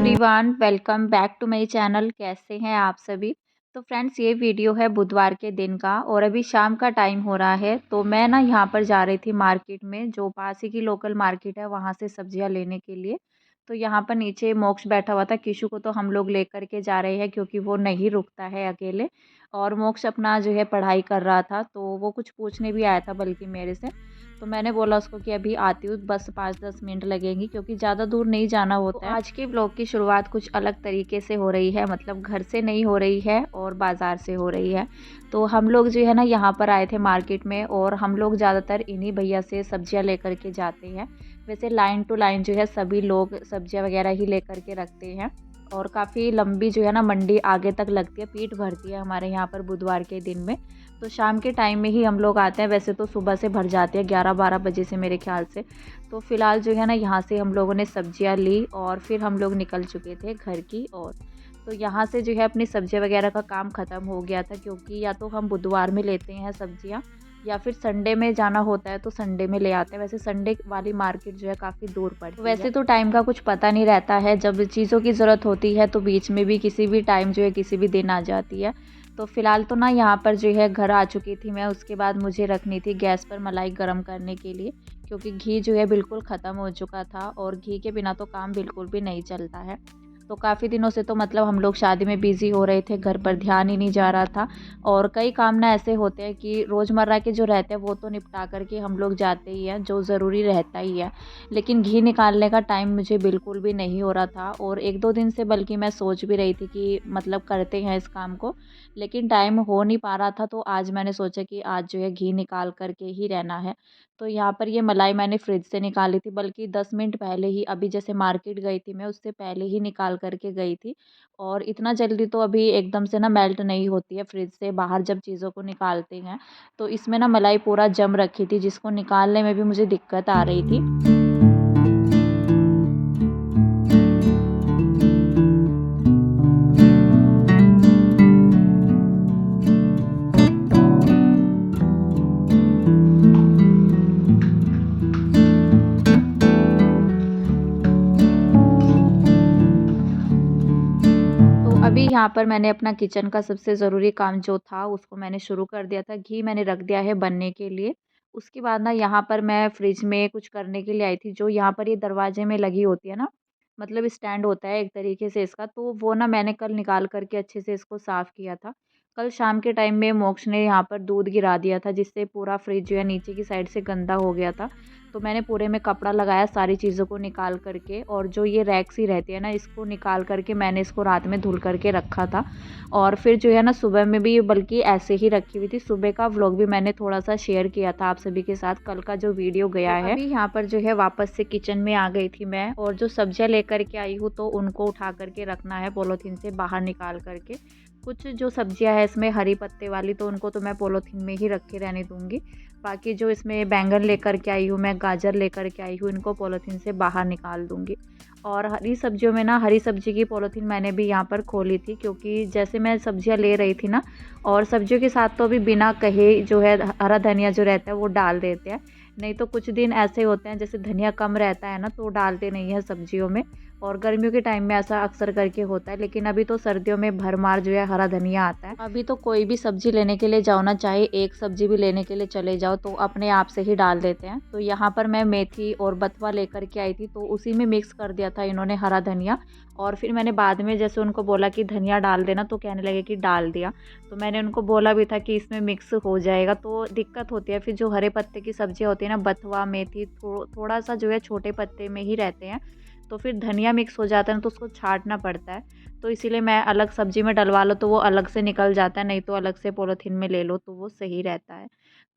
Everyone, welcome back to my channel. कैसे हैं आप सभी। तो फ्रेंड्स, ये वीडियो है बुधवार के दिन का और अभी शाम का टाइम हो रहा है। तो मैं ना यहाँ पर जा रही थी मार्केट में, जो पास ही की लोकल मार्केट है, वहाँ से सब्जियाँ लेने के लिए। तो यहाँ पर नीचे मोक्ष बैठा हुआ था। किशु को तो हम लोग लेकर के जा रहे हैं क्योंकि वो नहीं रुकता है अकेले। और मोक्ष अपना जो है पढ़ाई कर रहा था, तो वो कुछ पूछने भी आया था बल्कि मेरे से। तो मैंने बोला उसको कि अभी आती हूँ, बस 5-10 मिनट लगेंगी क्योंकि ज़्यादा दूर नहीं जाना होता है। आज के ब्लॉग की शुरुआत कुछ अलग तरीके से हो रही है, मतलब घर से नहीं हो रही है और बाज़ार से हो रही है। तो हम लोग जो है ना यहाँ पर आए थे मार्केट में, और हम लोग ज़्यादातर इन्हीं भैया से सब्जियाँ लेकर के जाते हैं। वैसे लाइन टू लाइन जो है सभी लोग सब्जियाँ वगैरह ही लेकर के रखते हैं, और काफ़ी लंबी जो है ना मंडी आगे तक लगती है, पीठ भरती है हमारे यहाँ पर बुधवार के दिन में। तो शाम के टाइम में ही हम लोग आते हैं, वैसे तो सुबह से भर जाते हैं 11-12 बजे से मेरे ख्याल से। तो फ़िलहाल जो है ना यहाँ से हम लोगों ने सब्जियाँ ली और फिर हम लोग निकल चुके थे घर की ओर। तो यहाँ से जो है अपनी सब्जियाँ वगैरह का काम ख़त्म हो गया था, क्योंकि या तो हम बुधवार में लेते हैं सब्जियाँ या फिर संडे में जाना होता है तो संडे में ले आते हैं। वैसे संडे वाली मार्केट जो है काफ़ी दूर पड़ती है। वैसे तो टाइम का कुछ पता नहीं रहता है, जब चीज़ों की ज़रूरत होती है तो बीच में भी किसी भी टाइम जो है किसी भी दिन आ जाती है। तो फ़िलहाल तो ना यहाँ पर जो है घर आ चुकी थी मैं। उसके बाद मुझे रखनी थी गैस पर मलाई गर्म करने के लिए, क्योंकि घी जो है बिल्कुल ख़त्म हो चुका था और घी के बिना तो काम बिल्कुल भी नहीं चलता है। तो काफ़ी दिनों से तो मतलब हम लोग शादी में बिज़ी हो रहे थे, घर पर ध्यान ही नहीं जा रहा था। और कई काम ना ऐसे होते हैं कि रोज़मर्रा के जो रहते हैं वो तो निपटा कर के हम लोग जाते ही हैं, जो ज़रूरी रहता ही है। लेकिन घी निकालने का टाइम मुझे बिल्कुल भी नहीं हो रहा था, और 1-2 दिन से बल्कि मैं सोच भी रही थी कि मतलब करते हैं इस काम को, लेकिन टाइम हो नहीं पा रहा था। तो आज मैंने सोचा कि आज जो है घी निकाल कर के ही रहना है। तो यहाँ पर ये मलाई मैंने फ्रिज से निकाली थी, बल्कि 10 मिनट पहले ही, अभी जैसे मार्केट गई थी मैं उससे पहले ही निकाल कर के गई थी। और इतना जल्दी तो अभी एकदम से ना मेल्ट नहीं होती है फ्रिज से बाहर जब चीज़ों को निकालते हैं। तो इसमें ना मलाई पूरा जम रखी थी, जिसको निकालने में भी मुझे दिक्कत आ रही थी। तो अभी यहाँ पर मैंने अपना किचन का सबसे ज़रूरी काम जो था उसको मैंने शुरू कर दिया था। घी मैंने रख दिया है बनने के लिए। उसके बाद ना यहाँ पर मैं फ्रिज में कुछ करने के लिए आई थी, जो यहाँ पर ये दरवाजे में लगी होती है ना, मतलब स्टैंड होता है एक तरीके से इसका, तो वो ना मैंने कल निकाल कर के अच्छे से इसको साफ़ किया था। कल शाम के टाइम में मोक्ष ने यहाँ पर दूध गिरा दिया था, जिससे पूरा फ्रिज जो है नीचे की साइड से गंदा हो गया था। तो मैंने पूरे में कपड़ा लगाया सारी चीज़ों को निकाल कर के, और जो ये रैक्स ही रहती है ना, इसको निकाल कर के मैंने इसको रात में धुल कर के रखा था। और फिर जो है ना सुबह में भी बल्कि ऐसे ही रखी हुई थी। सुबह का व्लॉग भी मैंने थोड़ा-सा शेयर किया था आप सभी के साथ, कल का जो वीडियो गया है। अभी यहाँ पर जो है वापस से किचन में आ गई थी मैं, और जो सब्जियाँ लेकर के आई हूँ तो उनको उठा कर के रखना है पॉलीथीन से बाहर निकाल कर के। कुछ जो सब्जियाँ हैं इसमें हरी पत्ते वाली, तो उनको तो मैं पॉलीथीन में ही रखे रहने दूँगी। बाकी जो इसमें बैंगन लेकर के आई हूँ मैं, गाजर लेकर के आई हूँ, इनको पॉलीथीन से बाहर निकाल दूँगी। और हरी सब्जियों में ना, हरी सब्जी की पॉलीथीन मैंने भी यहाँ पर खोली थी, क्योंकि जैसे मैं सब्जियाँ ले रही थी ना, और सब्जियों के साथ तो अभी बिना कहे जो है हरा धनिया जो रहता है वो डाल देते हैं। नहीं तो कुछ दिन ऐसे होते हैं जैसे धनिया कम रहता है ना, तो डालते नहीं है सब्जियों में। और गर्मियों के टाइम में ऐसा अक्सर करके होता है, लेकिन अभी तो सर्दियों में भरमार जो है हरा धनिया आता है। अभी तो कोई भी सब्जी लेने के लिए जाओ ना, चाहे एक सब्जी भी लेने के लिए चले जाओ, तो अपने आप से ही डाल देते हैं। तो यहाँ पर मैं मेथी और बथुआ लेकर के आई थी, तो उसी में मिक्स कर दिया था इन्होंने हरा धनिया। और फिर मैंने बाद में जैसे उनको बोला कि धनिया डाल देना, तो कहने लगे कि डाल दिया। तो मैंने उनको बोला भी था कि इसमें मिक्स हो जाएगा, तो दिक्कत होती है फिर। जो हरे पत्ते की सब्जियाँ होती है ना, बथुआ मेथी थोड़ा सा जो है छोटे पत्ते में ही रहते हैं, तो फिर धनिया मिक्स हो जाता है ना, तो उसको छाँटना पड़ता है। तो इसीलिए मैं अलग सब्ज़ी में डलवा लो तो वो अलग से निकल जाता है, नहीं तो अलग से पॉलीथीन में ले लो तो वो सही रहता है।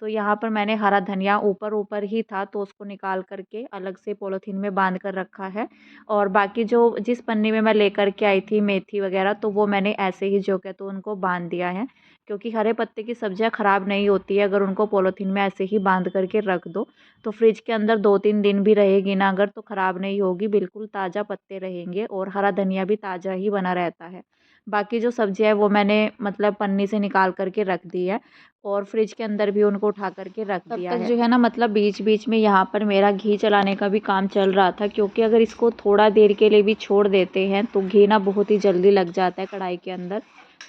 तो यहाँ पर मैंने हरा धनिया ऊपर-ऊपर ही था, तो उसको निकाल कर के अलग से पॉलीथीन में बाँध कर रखा है। और बाकी जो जिस पन्नी में मैं लेकर के आई थी मेथी वग़ैरह, तो वो मैंने ऐसे ही जो है तो उनको बाँध दिया है। क्योंकि हरे पत्ते की सब्जियाँ ख़राब नहीं होती है अगर उनको पॉलीथीन में ऐसे ही बाँध कर के रख दो। तो फ्रिज के अंदर 2-3 दिन भी रहेगी ना अगर, तो ख़राब नहीं होगी, बिल्कुल ताज़ा पत्ते रहेंगे, और हरा धनिया भी ताज़ा ही बना रहता है। बाकी जो सब्जियाँ है वो मैंने मतलब पन्नी से निकाल कर के रख दी है और फ्रिज के अंदर भी उनको उठा कर के रख दिया है। तब तक जो है ना मतलब बीच-बीच में यहाँ पर मेरा घी चलाने का भी काम चल रहा था, क्योंकि अगर इसको थोड़ा देर के लिए भी छोड़ देते हैं तो घी ना बहुत ही जल्दी लग जाता है कढ़ाई के अंदर।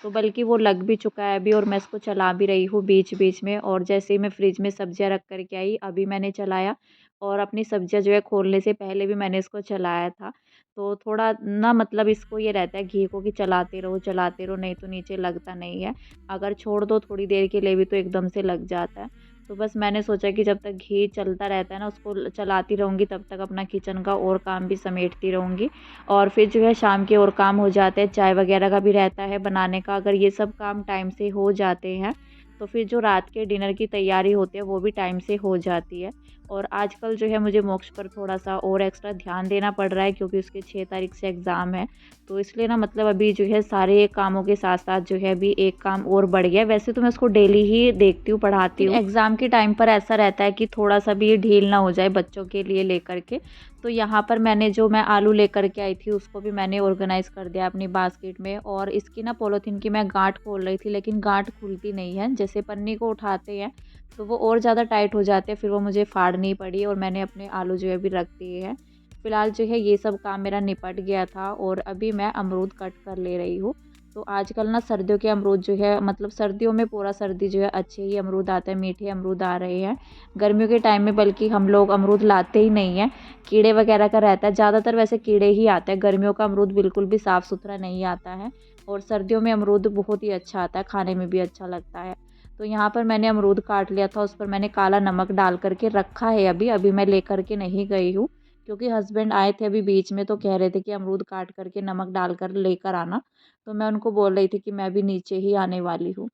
तो बल्कि वो लग भी चुका है अभी और मैं इसको चला भी रही हूँ बीच-बीच में, और जैसे ही मैं फ्रिज में सब्जियाँ रख कर के आई अभी मैंने चलाया, और अपनी सब्जियाँ जो है खोलने से पहले भी मैंने इसको चलाया था। तो थोड़ा ना मतलब इसको ये रहता है घी को कि चलाते रहो, नहीं तो नीचे लगता नहीं है। अगर छोड़ दो थोड़ी देर के लिए भी तो एकदम से लग जाता है। तो बस मैंने सोचा कि जब तक घी चलता रहता है ना उसको चलाती रहूँगी, तब तक अपना किचन का और काम भी समेटती रहूँगी, और फिर जो है शाम के और काम हो जाते हैं, चाय वगैरह का भी रहता है बनाने का। अगर ये सब काम टाइम से हो जाते हैं तो फिर जो रात के डिनर की तैयारी होती है वो भी टाइम से हो जाती है। और आजकल जो है मुझे मोक्ष पर थोड़ा-सा और एक्स्ट्रा ध्यान देना पड़ रहा है, क्योंकि उसके 6 तारीख से एग्ज़ाम है। तो इसलिए ना मतलब अभी जो है सारे कामों के साथ-साथ जो है अभी एक काम और बढ़ गया है। वैसे तो मैं उसको डेली ही देखती हूँ, पढ़ाती हूँ। एग्ज़ाम के टाइम पर ऐसा रहता है कि थोड़ा-सा भी ढील ना हो जाए बच्चों के लिए लेकर के। तो यहाँ पर मैंने जो मैं आलू लेकर के आई थी उसको भी मैंने ऑर्गेनाइज़ कर दिया अपनी बास्केट में, और इसकी ना पॉलीथीन की मैं गाँठ खोल रही थी, लेकिन गाँठ खुलती नहीं है। जैसे पन्नी को उठाते हैं तो वो और ज़्यादा टाइट हो जाते हैं, फिर वो मुझे फाड़नी पड़ी और मैंने अपने आलू जो है अभी रख दिए हैं। फ़िलहाल जो है ये सब काम मेरा निपट गया था और अभी मैं अमरूद कट कर ले रही हूँ। तो आजकल ना सर्दियों के अमरूद जो है मतलब सर्दियों में पूरा सर्दी जो है अच्छे ही अमरूद आते हैं, मीठे अमरूद आ रहे हैं। गर्मियों के टाइम में बल्कि हम लोग अमरूद लाते ही नहीं हैं, कीड़े वगैरह का रहता है, ज़्यादातर वैसे कीड़े ही आते हैं। गर्मियों का अमरूद बिल्कुल भी साफ़-सुथरा नहीं आता है, और सर्दियों में अमरूद बहुत ही अच्छा आता है, खाने में भी अच्छा लगता है। तो यहाँ पर मैंने अमरूद काट लिया था, उस पर मैंने काला नमक डाल कर के रखा है अभी मैं लेकर के नहीं गई हूँ, क्योंकि हस्बैंड आए थे अभी बीच में तो कह रहे थे कि अमरूद काट कर के नमक डाल कर लेकर आना। तो मैं उनको बोल रही थी कि मैं अभी नीचे ही आने वाली हूँ।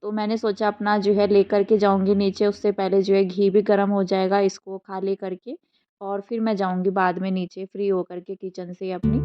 तो मैंने सोचा अपना जो है लेकर के जाऊँगी नीचे, उससे पहले जो है घी भी गर्म हो जाएगा, इसको खा ले करके और फिर मैं जाऊँगी बाद में नीचे फ्री होकर के किचन से अपनी।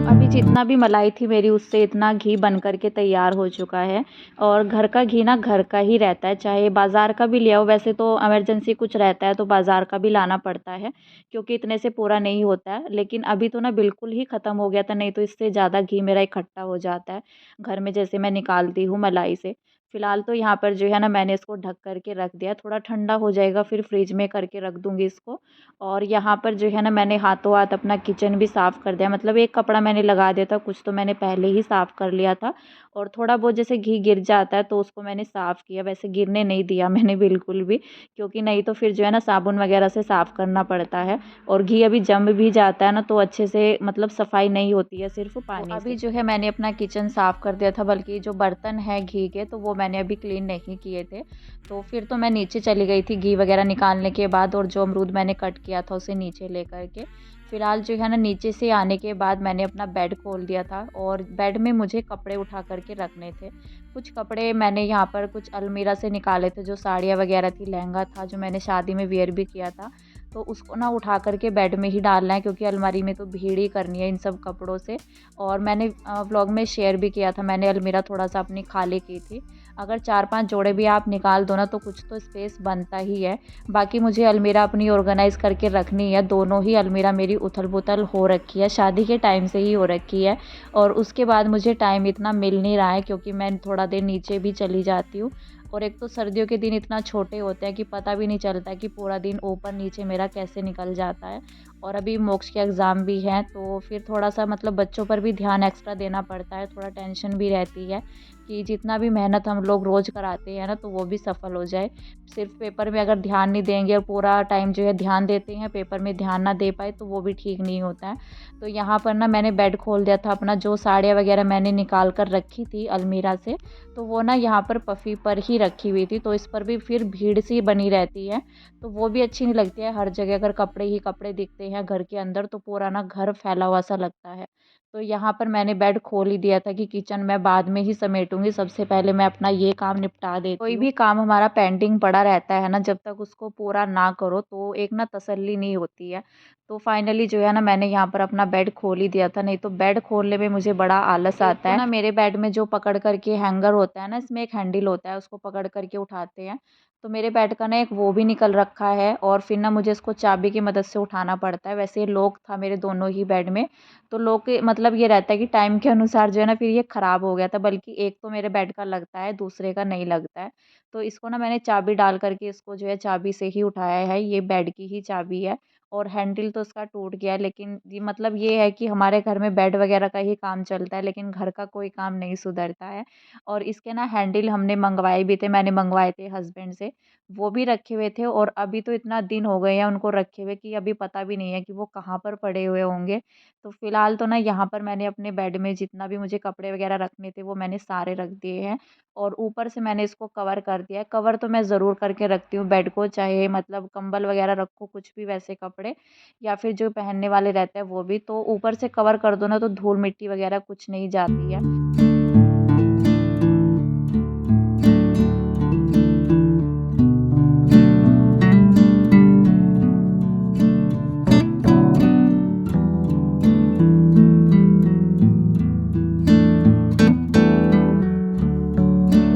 अभी जितना भी मलाई थी मेरी उससे इतना घी बन कर के तैयार हो चुका है, और घर का घी ना घर का ही रहता है, चाहे बाज़ार का भी ले आओ। वैसे तो इमरजेंसी कुछ रहता है तो बाज़ार का भी लाना पड़ता है, क्योंकि इतने से पूरा नहीं होता है। लेकिन अभी तो ना बिल्कुल ही ख़त्म हो गया था, नहीं तो इससे ज़्यादा घी मेरा इकट्ठा हो जाता है घर में, जैसे मैं निकालती हूँ मलाई से। फ़िलहाल तो यहाँ पर जो है ना मैंने इसको ढक कर के रख दिया, थोड़ा ठंडा हो जाएगा फिर फ्रिज में करके रख दूँगी इसको। और यहाँ पर जो है ना मैंने हाथों हाथ अपना किचन भी साफ़ कर दिया, मतलब एक कपड़ा मैंने लगा दिया था, कुछ तो मैंने पहले ही साफ़ कर लिया था, और थोड़ा बहुत जैसे घी गिर जाता है तो उसको मैंने साफ़ किया, वैसे गिरने नहीं दिया मैंने बिल्कुल भी, क्योंकि नहीं तो फिर जो है ना साबुन वगैरह से साफ़ करना पड़ता है, और घी अभी जम भी जाता है ना तो अच्छे से मतलब सफाई नहीं होती है सिर्फ पानी से। अभी जो है मैंने अपना किचन साफ़ कर दिया था, बल्कि जो बर्तन है घी के तो वो मैंने अभी क्लीन नहीं किए थे। तो फिर तो मैं नीचे चली गई थी घी वगैरह निकालने के बाद, और जो अमरूद मैंने कट किया था उसे नीचे लेकर के। फ़िलहाल जो है ना नीचे से आने के बाद मैंने अपना बेड खोल दिया था, और बेड में मुझे कपड़े उठा कर के रखने थे। कुछ कपड़े मैंने यहाँ पर कुछ अलमीरा से निकाले थे, जो साड़ियाँ वगैरह थी, लहंगा था जो मैंने शादी में वियर भी किया था। तो उसको ना उठा कर के बेड में ही डालना है, क्योंकि अलमारी में तो भीड़ ही करनी है इन सब कपड़ों से। और मैंने व्लॉग में शेयर भी किया था, मैंने अलमीरा थोड़ा-सा अपनी खाली की थी। अगर 4-5 जोड़े भी आप निकाल दो ना तो कुछ तो स्पेस बनता ही है। बाकी मुझे अलमीरा अपनी ऑर्गेनाइज़ करके रखनी है, दोनों ही अलमीरा मेरी उथल-पुथल हो रखी है, शादी के टाइम से ही हो रखी है, और उसके बाद मुझे टाइम इतना मिल नहीं रहा है, क्योंकि मैं थोड़ा देर नीचे भी चली जाती हूँ, और एक तो सर्दियों के दिन इतना छोटे होते हैं कि पता भी नहीं चलता कि पूरा दिन ऊपर-नीचे मेरा कैसे निकल जाता है। और अभी मोक्ष के एग्ज़ाम भी हैं तो फिर थोड़ा-सा मतलब बच्चों पर भी ध्यान एक्स्ट्रा देना पड़ता है, थोड़ा टेंशन भी रहती है कि जितना भी मेहनत हम लोग रोज़ कराते हैं ना तो वो भी सफल हो जाए। सिर्फ़ पेपर में अगर ध्यान नहीं देंगे और पूरा टाइम जो है ध्यान देते हैं, पेपर में ध्यान ना दे पाए तो वो भी ठीक नहीं होता है। तो यहाँ पर ना मैंने बेड खोल दिया था अपना, जो साड़ियाँ वग़ैरह मैंने निकाल कर रखी थी अलमीरा से, तो वो ना यहाँ पर पफ़ी पर ही रखी हुई थी, तो इस पर भी फिर भीड़ सी बनी रहती है, तो वो भी अच्छी नहीं लगती है। हर जगह अगर कपड़े ही कपड़े दिखते हैं घर के अंदर तो पूरा ना घर फैला हुआ सा लगता है। तो यहाँ पर मैंने बेड खोल ही दिया था कि किचन मैं बाद में ही समेटूँगी, सबसे पहले मैं अपना ये काम निपटा देती हूँ। कोई भी काम हमारा पेंडिंग पड़ा रहता है ना, जब तक उसको पूरा ना करो तो एक ना तसल्ली नहीं होती है। तो फाइनली जो है ना मैंने यहाँ पर अपना बेड खोल ही दिया था, नहीं तो बेड खोलने में मुझे बड़ा आलस आता है। तो ना मेरे बेड में जो पकड़ कर के हैंगर होता है ना, इसमें एक हैंडल होता है, उसको पकड़ कर के उठाते हैं। तो मेरे बेड का ना एक वो भी निकल रखा है और फिर ना मुझे इसको चाबी की मदद से उठाना पड़ता है। वैसे लॉक था मेरे दोनों ही बेड में, तो लॉक के मतलब ये रहता है कि टाइम के अनुसार जो है ना फिर ये ख़राब हो गया था, बल्कि एक तो मेरे बेड का लगता है, दूसरे का नहीं लगता है। तो इसको ना मैंने चाबी डाल कर के इसको जो है चाबी से ही उठाया है, ये बेड की ही चाबी है। और हैंडल तो इसका टूट गया है, लेकिन ये मतलब ये है कि हमारे घर में बेड वग़ैरह का ही काम चलता है, लेकिन घर का कोई काम नहीं सुधरता है। और इसके ना हैंडल हमने मँगवाए भी थे, मैंने मँगवाए थे हस्बैंड से, वो भी रखे हुए थे और अभी तो इतना दिन हो गए हैं उनको रखे हुए कि अभी पता भी नहीं है कि वो कहाँ पर पड़े हुए होंगे। तो फ़िलहाल तो ना यहाँ पर मैंने अपने बेड में जितना भी मुझे कपड़े वग़ैरह रखने थे वो मैंने सारे रख दिए हैं और ऊपर से मैंने इसको कवर कर दिया है। कवर तो मैं ज़रूर करके रखती हूँ बेड को, चाहे मतलब कंबल वग़ैरह रखो, कुछ भी वैसे कपड़े या फिर जो पहनने वाले रहते हैं वो भी, तो ऊपर से कवर कर दो ना तो धूल मिट्टी वग़ैरह कुछ नहीं जाती है।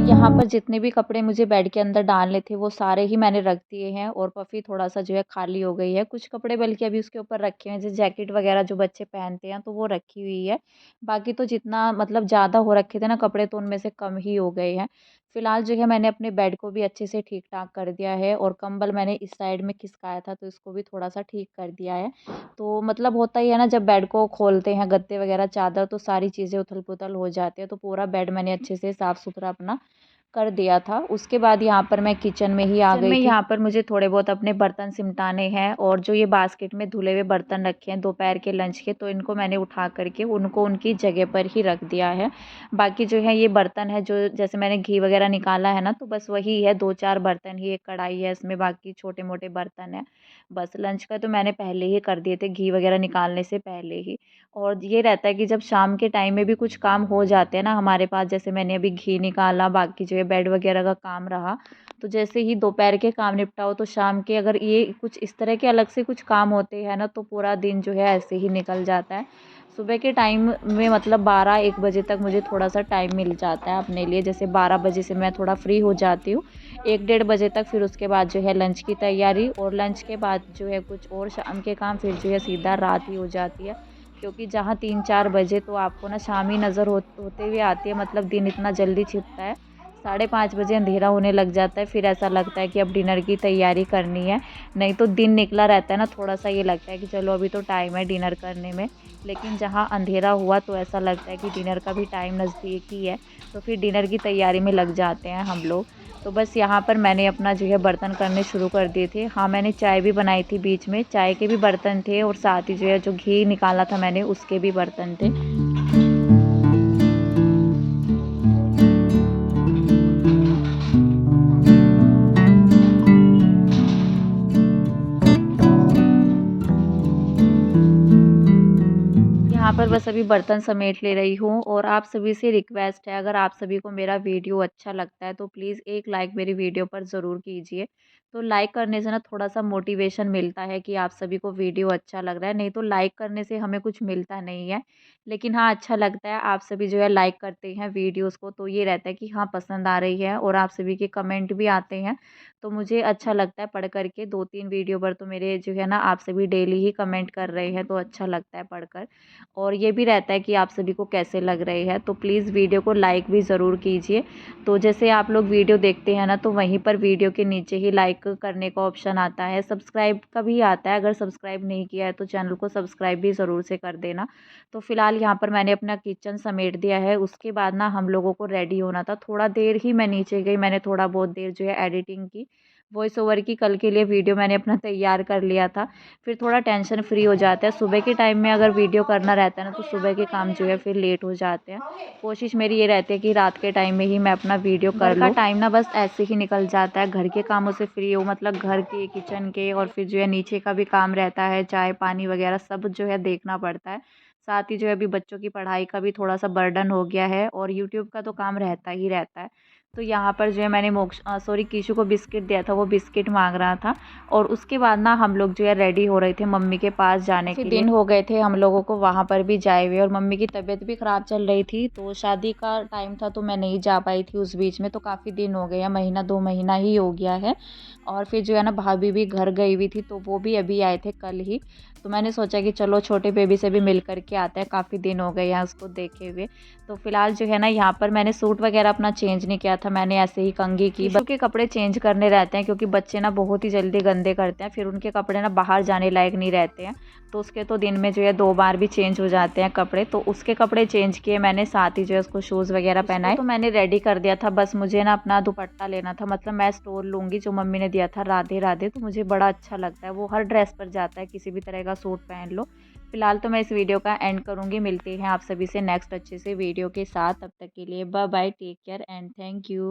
यहाँ पर जितने भी कपड़े मुझे बेड के अंदर डालने थे वो सारे ही मैंने रख दिए हैं और पफ़ी थोड़ा-सा जो है खाली हो गई है। कुछ कपड़े बल्कि अभी उसके ऊपर रखे हैं, जैसे जैकेट वग़ैरह जो बच्चे पहनते हैं तो वो रखी हुई है। बाकी तो जितना मतलब ज़्यादा हो रखे थे ना कपड़े, तो उनमें से कम ही हो गए हैं। फ़िलहाल जो है मैंने अपने बेड को भी अच्छे से ठीक-ठाक कर दिया है और कंबल मैंने इस साइड में खिसकाया था तो इसको भी थोड़ा-सा ठीक कर दिया है। तो मतलब होता ही है ना, जब बेड को खोलते हैं गद्दे वग़ैरह चादर तो सारी चीज़ें उथल-पुथल हो जाती है, तो पूरा बेड मैंने अच्छे से साफ़-सुथरा अपना कर दिया था। उसके बाद यहाँ पर मैं किचन में ही आ गई थी। यहाँ पर मुझे थोड़े बहुत अपने बर्तन सिमटाने हैं और जो ये बास्केट में धुले हुए बर्तन रखे हैं दोपहर के लंच के, तो इनको मैंने उठा कर के उनको उनकी जगह पर ही रख दिया है। बाकी जो है ये बर्तन है जो जैसे मैंने घी वगैरह निकाला है ना, तो बस वही है, 2-4 बर्तन ही, एक कढ़ाई है इसमें, बाकी छोटे-मोटे बर्तन हैं। बस लंच का तो मैंने पहले ही कर दिए थे घी वगैरह निकालने से पहले ही। और ये रहता है कि जब शाम के टाइम में भी कुछ काम हो जाते हैं ना हमारे पास, जैसे मैंने अभी घी निकाला, बाकी जो है बेड वगैरह का काम रहा, तो जैसे ही दोपहर के काम निपटाओ तो शाम के अगर ये कुछ इस तरह के अलग से कुछ काम होते हैं ना, तो पूरा दिन जो है ऐसे ही निकल जाता है। सुबह के टाइम में मतलब 12-1 बजे तक मुझे थोड़ा-सा टाइम मिल जाता है अपने लिए, जैसे 12 बजे से मैं थोड़ा फ्री हो जाती हूँ। 1 डेढ़ बजे तक फिर उसके बाद जो है लंच की तैयारी और लंच के बाद जो है कुछ और शाम के काम, फिर जो है सीधा रात ही हो जाती है। क्योंकि जहाँ 3-4 बजे तो आपको ना शाम ही नज़र होते हुए आती है, मतलब दिन इतना जल्दी छिपता है। 5:30 बजे अंधेरा होने लग जाता है, फिर ऐसा लगता है कि अब डिनर की तैयारी करनी है। नहीं तो दिन निकला रहता है ना, थोड़ा-सा ये लगता है कि चलो अभी तो टाइम है डिनर करने में। लेकिन जहाँ अंधेरा हुआ तो ऐसा लगता है कि डिनर का भी टाइम नज़दीक ही है, तो फिर डिनर की तैयारी में लग जाते हैं हम लोग। तो बस यहाँ पर मैंने अपना जो है बर्तन करने शुरू कर दिए थे। हाँ, मैंने चाय भी बनाई थी बीच में, चाय के भी बर्तन थे और साथ ही जो है जो घी निकाला था मैंने उसके भी बर्तन थे। यहाँ पर बस अभी बर्तन समेट ले रही हूँ और आप सभी से रिक्वेस्ट है, अगर आप सभी को मेरा वीडियो अच्छा लगता है तो प्लीज़ एक लाइक मेरी वीडियो पर ज़रूर कीजिए। तो लाइक करने से ना थोड़ा-सा मोटिवेशन मिलता है कि आप सभी को वीडियो अच्छा लग रहा है, नहीं तो लाइक करने से हमें कुछ मिलता नहीं है। लेकिन हाँ, अच्छा लगता है, आप सभी जो है लाइक करते हैं वीडियोज़ को, तो ये रहता है कि हाँ, पसंद आ रही है और आप सभी के कमेंट भी आते हैं। तो मुझे अच्छा लगता है पढ़ कर के, 2-3 वीडियो पर तो मेरे जो है ना आप सभी डेली ही कमेंट कर रहे हैं, तो अच्छा लगता है पढ़कर। और ये भी रहता है कि आप सभी को कैसे लग रहे हैं, तो प्लीज़ वीडियो को लाइक भी ज़रूर कीजिए। तो जैसे आप लोग वीडियो देखते हैं ना, तो वहीं पर वीडियो के नीचे ही लाइक करने का ऑप्शन आता है, सब्सक्राइब का भी आता है, अगर सब्सक्राइब नहीं किया है तो चैनल को सब्सक्राइब भी ज़रूर से कर देना। तो फ़िलहाल यहाँ पर मैंने अपना किचन समेट दिया है, उसके बाद ना हम लोगों को रेडी होना था, थोड़ा देर ही मैं नीचे गई, मैंने थोड़ा बहुत देर जो है एडिटिंग की, वॉइस ओवर की, कल के लिए वीडियो मैंने अपना तैयार कर लिया था। फिर थोड़ा टेंशन फ्री हो जाता है, सुबह के टाइम में अगर वीडियो करना रहता है ना, तो सुबह के काम जो है फिर लेट हो जाते हैं। कोशिश मेरी ये रहती है कि रात के टाइम में ही मैं अपना वीडियो कर लूँ। टाइम ना बस ऐसे ही निकल जाता है, घर के कामों से फ्री हो, मतलब घर के, किचन के और फिर जो है नीचे का भी काम रहता है, चाय पानी वगैरह सब जो है देखना पड़ता है। साथ ही जो है अभी बच्चों की पढ़ाई का भी थोड़ा-सा बर्डन हो गया है और यूट्यूब का तो काम रहता ही रहता है। तो यहाँ पर जो है मैंने कीशु को बिस्किट दिया था, वो बिस्किट माँग रहा था और उसके बाद ना हम लोग जो है रेडी हो रहे थे मम्मी के पास जाने के लिए। दिन हो गए थे हम लोगों को वहाँ पर भी जाए हुए और मम्मी की तबीयत भी ख़राब चल रही थी, तो शादी का टाइम था तो मैं नहीं जा पाई थी उस बीच में, तो काफ़ी दिन हो गए हैं, महीना 2 महीना ही हो गया है। और फिर जो है ना भाभी भी घर गई हुई थी, तो वो भी अभी आए थे कल ही। तो मैंने सोचा कि चलो छोटे बेबी से भी मिल कर के आते हैं, काफ़ी दिन हो गए हैं उसको देखे हुए। तो फिलहाल जो है ना यहाँ पर मैंने सूट वगैरह अपना चेंज नहीं किया था, मैंने ऐसे ही कंघी की। बच्चों के कपड़े चेंज करने रहते हैं क्योंकि बच्चे ना बहुत ही जल्दी गंदे करते हैं, फिर उनके कपड़े ना बाहर जाने लायक नहीं रहते हैं, तो उसके तो दिन में जो है 2 बार भी चेंज हो जाते हैं कपड़े। तो उसके कपड़े चेंज किए मैंने, साथ ही जो है उसको शूज़ वगैरह पहनाए। तो मैंने रेडी कर दिया था, बस मुझे ना अपना दुपट्टा लेना था, मतलब मैं स्टोल लूँगी जो मम्मी ने दिया था राधे राधे, तो मुझे बड़ा अच्छा लगता है, वो हर ड्रेस पर जाता है, किसी भी तरह का सूट पहन लो। फिलहाल तो मैं इस वीडियो का एंड करूँगी, मिलते हैं आप सभी से नेक्स्ट अच्छे से वीडियो के साथ, तब तक के लिए bye bye, take care and thank you.